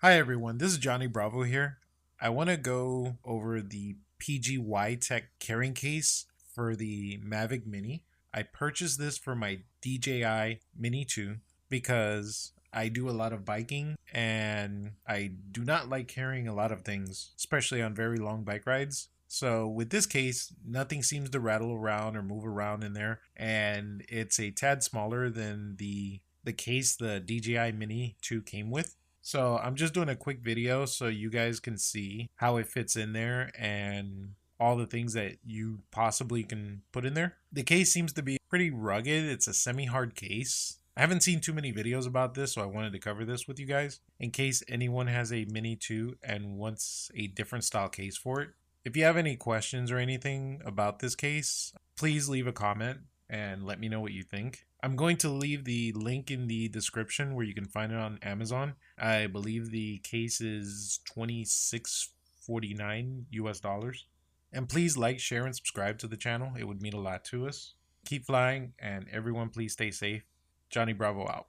Hi everyone, this is Johnny Bravo here. I want to go over the PGYTech carrying case for the Mavic Mini. I purchased this for my DJI Mini 2 because I do a lot of biking and I do not like carrying a lot of things, especially on very long bike rides. So with this case, nothing seems to rattle around or move around in there, and it's a tad smaller than the case the DJI Mini 2 came with. So I'm just doing a quick video so you guys can see how it fits in there and all the things that you possibly can put in there. The case seems to be pretty rugged. It's a semi-hard case. I haven't seen too many videos about this, so I wanted to cover this with you guys in case anyone has a Mini 2 and wants a different style case for it. If you have any questions or anything about this case, please leave a comment and let me know what you think. I'm going to leave the link in the description where you can find it on Amazon. I believe the case is $26.49 US dollars. And please like, share, and subscribe to the channel. It would mean a lot to us. Keep flying, and everyone please stay safe. Johnny Bravo out.